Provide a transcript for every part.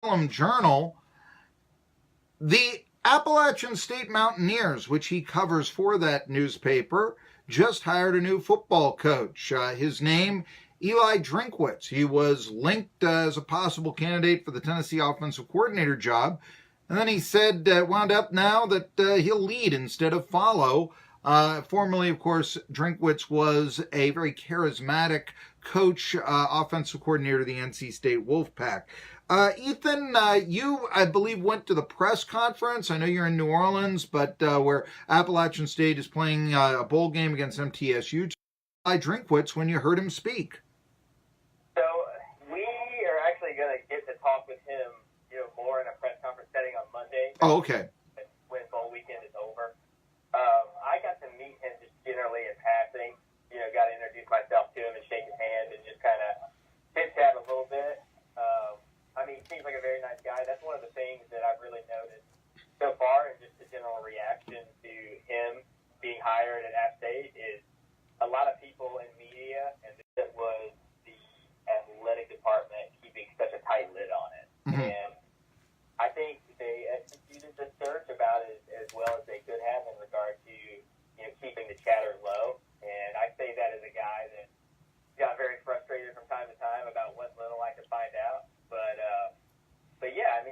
Winston-Salem Journal, the Appalachian State Mountaineers, which he covers for that newspaper, just hired a new football coach. His name, Eli Drinkwitz. He was linked as a possible candidate for the Tennessee offensive coordinator job. And then he said, wound up now that he'll lead instead of follow. Formerly, of course, Drinkwitz was a very charismatic coach, offensive coordinator of the NC State Wolfpack. Ethan, you, I believe, went to the press conference. I know you're in New Orleans, but where Appalachian State is playing a bowl game against MTSU. Eli Drinkwitz when you heard him speak. So we are actually going to get to talk with him, more in a press conference setting on Monday. Oh, okay. When bowl weekend is over. I got to meet him just generally in passing. Got to introduce myself to him and shake his hand and just kind of chit-chat a little bit. He seems like a very nice guy. That's one of the things that I've really noticed so far, and just the general reaction to him being hired at App State is a lot of people in media, and it was the athletic department keeping such a tight lid on it. Mm-hmm. And I think they executed the search about as well as they could have in regard to keeping the chatter low. And I say that as a guy that got very frustrated from time to time about what little I could find out. But yeah, I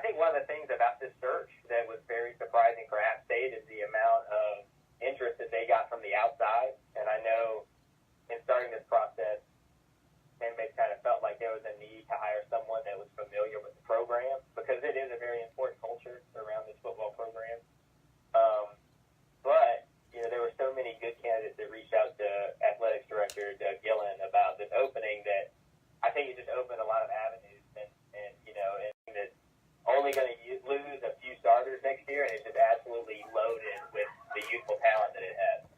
think one of the things about this search that was very surprising for App State is the amount of interest that they got from the outside. And I know in starting this process, inmates kind of felt like there was a need to hire someone that was familiar with the program, because it is a very important culture around this football program. But there were so many good candidates that reached out to athletics director Doug Gillen about this opening that I think it just opened a lot of avenues, and that's only going to lose a few starters next year, and it's just absolutely loaded with the youthful talent that it has.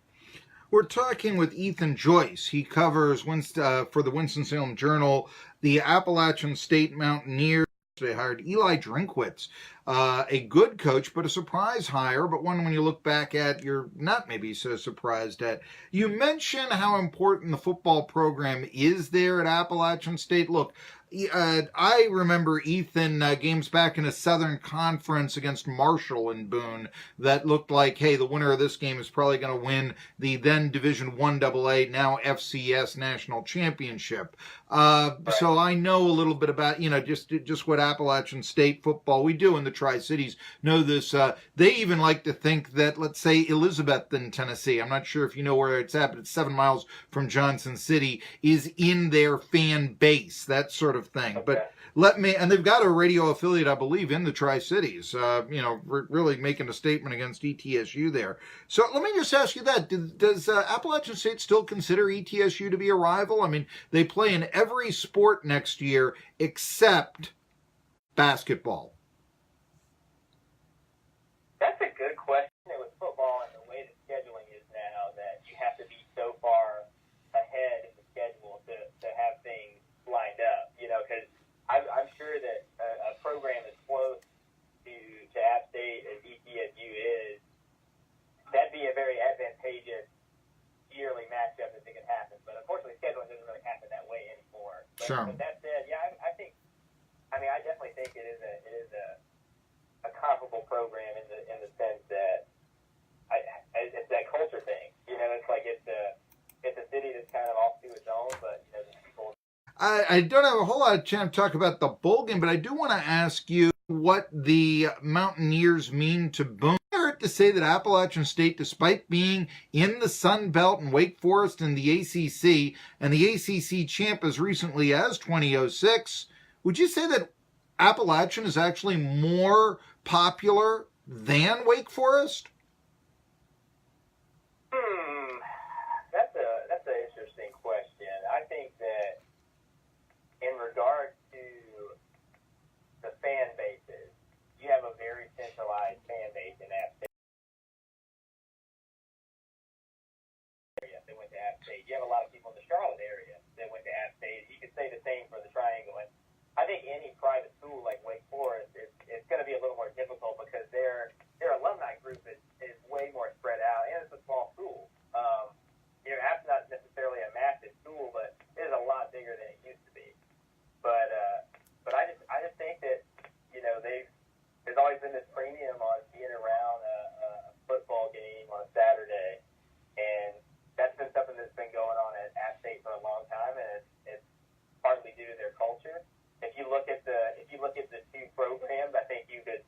We're talking with Ethan Joyce. He covers for the Winston-Salem Journal the Appalachian State Mountaineers. They hired Eli Drinkwitz, a good coach, but a surprise hire, but one when you look back at, you're not maybe so surprised at. You mentioned how important the football program is there at Appalachian State. Look, I remember, Ethan, games back in a Southern Conference against Marshall and Boone that looked like, hey, the winner of this game is probably going to win the then Division I AA, now FCS National Championship. So I know a little bit about, just what Appalachian State football we do in the Tri-Cities know this. They even like to think that, let's say, Elizabethton, Tennessee, I'm not sure if you know where it's at, but it's 7 miles from Johnson City, is in their fan base, that sort of thing. Okay. But and they've got a radio affiliate, I believe, in the Tri-Cities, really making a statement against ETSU there. So let me just ask you that. Does Appalachian State still consider ETSU to be a rival? I mean, they play in every sport next year except basketball. That's a good question. With football and the way the scheduling is now, that you have to be so far ahead in the schedule to have things lined up, because I'm sure that a program as close to App State as ETSU is, that'd be a very advantageous yearly matchup if it could happen. But unfortunately, scheduling doesn't really happen that way anymore. But that said, yeah, I definitely think it is a comparable program in the sense that it's that culture thing. It's like it's a city that's kind of off to its own, but the people. I don't have a whole lot of time to talk about the bowl game, but I do want to ask you what the Mountaineers mean to Boone. I heard to say that Appalachian State, despite being in the Sun Belt and Wake Forest and the ACC, and the ACC champ as recently as 2006, would you say that Appalachian is actually more popular than Wake Forest? That's an interesting question. I think that in regard to the fan bases, you have a very centralized fan base in App State. They went to App State. You have a lot of people in the Charlotte area that went to App State. You could say the same for the Triangle. And I think any private school like Wake Forest, it's going to be a little more difficult because their alumni group is way more spread out, and it's a small school. App's not necessarily a massive school, but it is a lot bigger than it used to be. But I just placing this premium on being around a football game on a Saturday, and that's been something that's been going on at App State for a long time, and it's partly due to their culture. If you look at the two programs, I think you could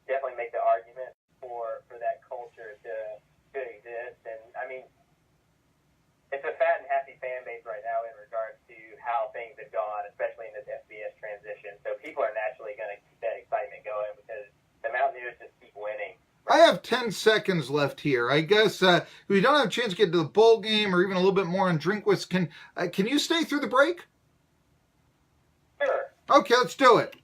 definitely make the argument for that culture to exist. And I mean, it's a fat and happy fan base right now in regards to how things have gone, especially in this FBS transition. So people are naturally going to keep that excitement going because the Mountaineers just keep winning. I have 10 seconds left here. I guess if we don't have a chance to get to the bowl game or even a little bit more on Drinkwitz, can you stay through the break? Sure. Okay, let's do it.